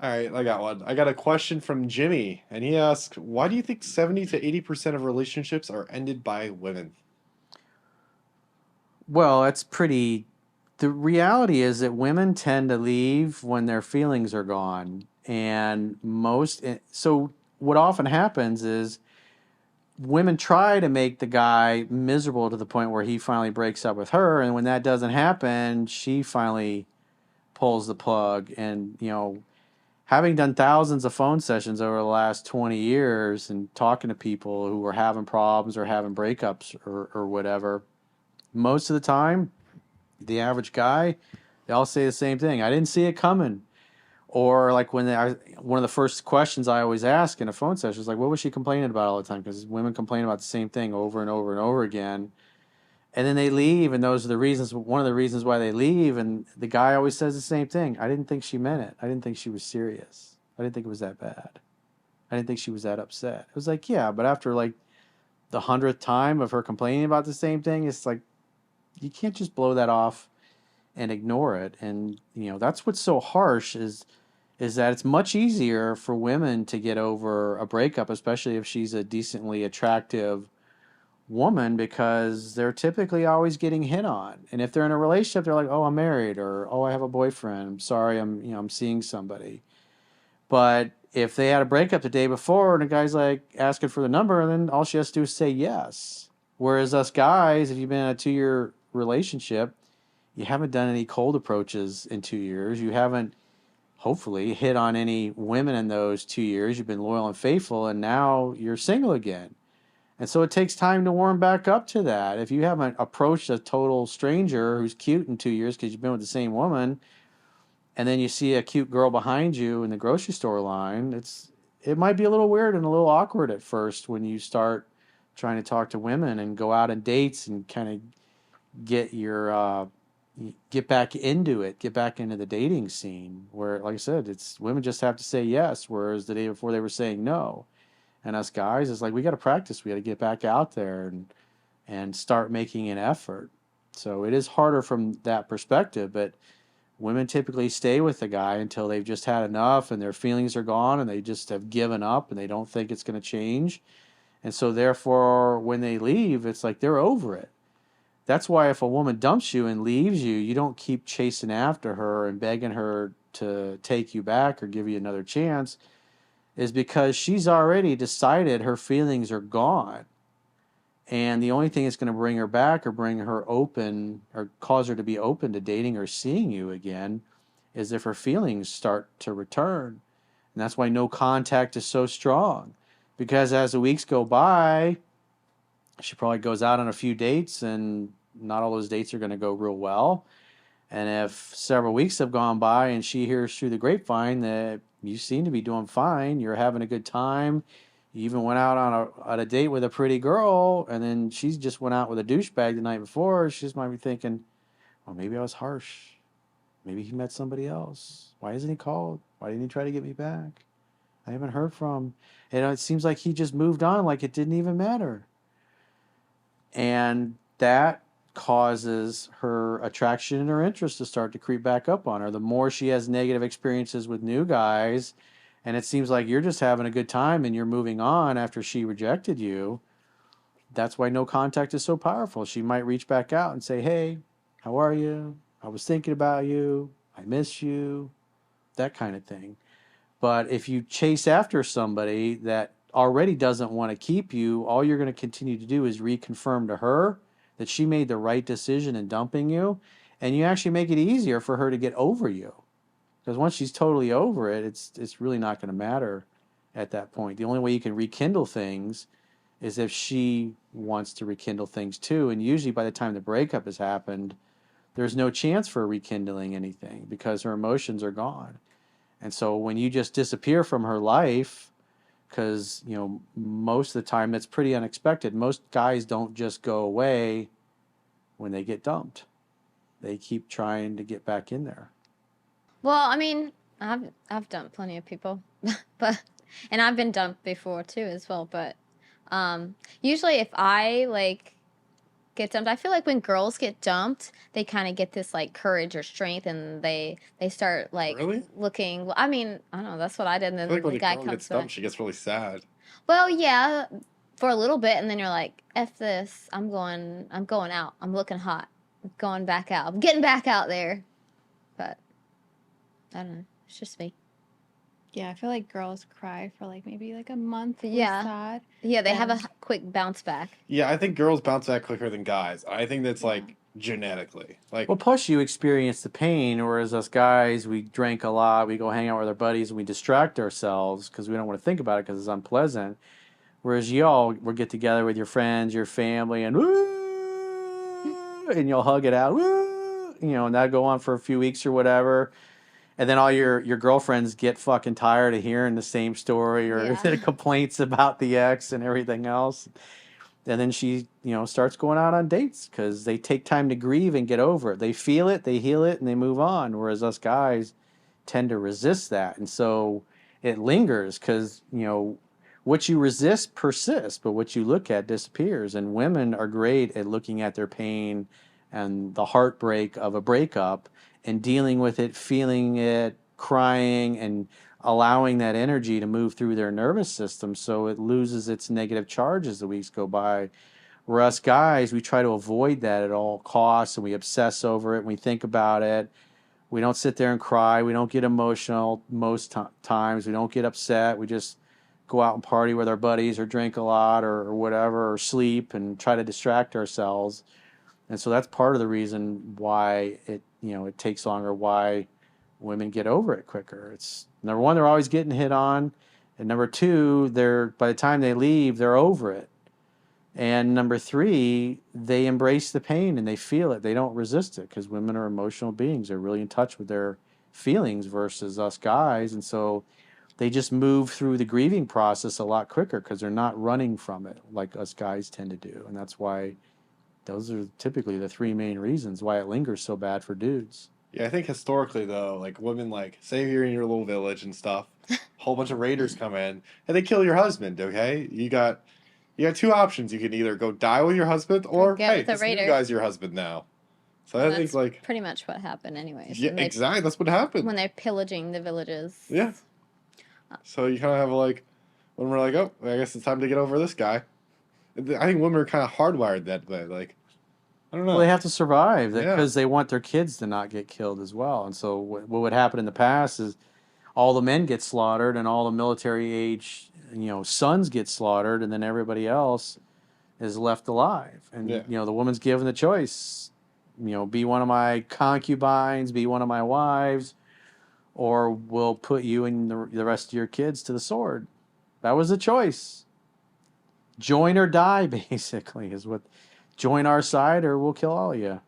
All right, I got one. I got a question from Jimmy, and he asked, "Why do you think 70 to 80% of relationships are ended by women?" Well, it's pretty. The reality is that women tend to leave when their feelings are gone. And so what often happens is women try to make the guy miserable to the point where he finally breaks up with her. And when that doesn't happen, she finally pulls the plug. And, having done thousands of phone sessions over the last 20 years and talking to people who were having problems or having breakups or whatever, most of the time, the average guy, they all say the same thing. I didn't see it coming. Or like one of the first questions I always ask in a phone session is like, what was she complaining about all the time? Because women complain about the same thing over and over and over again. And then they leave, and those are the reasons. One of the reasons why they leave, and the guy always says the same thing. I didn't think she meant it. I didn't think she was serious. I didn't think it was that bad. I didn't think she was that upset. It was like, yeah, but after like the 100th time of her complaining about the same thing, it's like you can't just blow that off and ignore it. And that's what's so harsh is that it's much easier for women to get over a breakup, especially if she's a decently attractive woman, because they're typically always getting hit on. And if they're in a relationship, they're like, "Oh, I'm married," or "Oh, I have a boyfriend. I'm sorry, I'm seeing somebody." But if they had a breakup the day before and the guy's like asking for the number, and then all she has to do is say yes. Whereas us guys, if you've been in a 2-year relationship, you haven't done any cold approaches in 2 years. You haven't, hopefully, hit on any women in those 2 years. You've been loyal and faithful, and now you're single again. And so it takes time to warm back up to that. If you haven't approached a total stranger who's cute in 2 years because you've been with the same woman, and then you see a cute girl behind you in the grocery store line, it might be a little weird and a little awkward at first when you start trying to talk to women and go out on dates and kind of get your get back into it, get back into the dating scene where, like I said, it's women just have to say yes, whereas the day before they were saying no. And us guys, it's like we got to practice. We got to get back out there and start making an effort. So it is harder from that perspective, but women typically stay with the guy until they've just had enough and their feelings are gone and they just have given up and they don't think it's going to change. And so therefore when they leave, it's like they're over it. That's why if a woman dumps you and leaves you, you don't keep chasing after her and begging her to take you back or give you another chance, is because she's already decided her feelings are gone. And the only thing that's going to bring her back or bring her open or cause her to be open to dating or seeing you again is if her feelings start to return. And that's why no contact is so strong. Because as the weeks go by, she probably goes out on a few dates and not all those dates are going to go real well. And if several weeks have gone by and she hears through the grapevine that you seem to be doing fine, you're having a good time, you even went out on a date with a pretty girl, and then she just went out with a douchebag the night before, she just might be thinking, well, maybe I was harsh. Maybe he met somebody else. Why hasn't he called? Why didn't he try to get me back? I haven't heard from him. And it seems like he just moved on like it didn't even matter. And that causes her attraction and her interest to start to creep back up on her. The more she has negative experiences with new guys, and it seems like you're just having a good time and you're moving on after she rejected you, that's why no contact is so powerful. She might reach back out and say, "Hey, how are you? I was thinking about you. I miss you," that kind of thing. But if you chase after somebody that already doesn't want to keep you, all you're going to continue to do is reconfirm to her that she made the right decision in dumping you. And you actually make it easier for her to get over you. Because once she's totally over it, it's really not going to matter at that point. The only way you can rekindle things is if she wants to rekindle things too. And usually by the time the breakup has happened, there's no chance for rekindling anything because her emotions are gone. And so when you just disappear from her life, because, most of the time it's pretty unexpected. Most guys don't just go away when they get dumped. They keep trying to get back in there. Well, I mean, I've dumped plenty of people, but and I've been dumped before too as well. But usually, if I like get dumped. I feel like when girls get dumped, they kind of get this like courage or strength, and they start like Really? looking. Well, I mean, I don't know. That's what I did, and I then feel like when the a guy girl comes gets back. dumped, she gets really sad. Well, yeah, for a little bit, and then you're like, "F this! I'm going out. I'm looking hot. I'm going back out. I'm getting back out there." But I don't know. It's just me. Yeah, I feel like girls cry for like maybe like a month. Yeah. Sad. Yeah, they have a Then- quick bounce back. Yeah, I think girls bounce back quicker than guys. I think that's like genetically. Like, Well, plus you experience the pain, whereas us guys, we drink a lot, we go hang out with our buddies, and we distract ourselves because we don't want to think about it because it's unpleasant. Whereas y'all will get together with your friends, your family, and woo, and you'll hug it out, woo, and that'll go on for a few weeks or whatever. And then all your girlfriends get fucking tired of hearing the same story or Yeah. complaints about the ex and everything else. And then she, starts going out on dates because they take time to grieve and get over it. They feel it, they heal it, and they move on. Whereas us guys tend to resist that. And so it lingers because, what you resist persists, but what you look at disappears. And women are great at looking at their pain and the heartbreak of a breakup and dealing with it, feeling it, crying, and allowing that energy to move through their nervous system so it loses its negative charge as the weeks go by. Where us guys, we try to avoid that at all costs and we obsess over it and we think about it. We don't sit there and cry. We don't get emotional most times. We don't get upset. We just go out and party with our buddies or drink a lot or whatever or sleep and try to distract ourselves. And so that's part of the reason why it takes longer, why women get over it quicker. It's number one, they're always getting hit on. And number two, by the time they leave, they're over it. And number three, they embrace the pain and they feel it. They don't resist it because women are emotional beings. They're really in touch with their feelings versus us guys. And so they just move through the grieving process a lot quicker because they're not running from it like us guys tend to do. And that's why those are typically the three main reasons why it lingers so bad for dudes. yeah, I think historically though, like women, like say you're in your little village and stuff, a whole bunch of raiders come in and they kill your husband. Okay, you got two options. You can either go die with your husband, or get hey, with the this new raider. guy's your husband now. So I That's think like pretty much what happened, anyways. yeah, when they- exactly. That's what happened. When they're pillaging the villages. Yeah. So you kind of have like when we're like, oh, I guess it's time to get over this guy. I think women are kind of hardwired that way. Like, I don't know. Well, they have to survive Yeah. because they want their kids to not get killed as well. And so what would happen in the past is all the men get slaughtered and all the military age, sons get slaughtered, and then everybody else is left alive. And Yeah. the woman's given the choice, be one of my concubines, be one of my wives, or we'll put you and the rest of your kids to the sword. That was the choice. Join or die, basically, is what. Join our side or we'll kill all of you.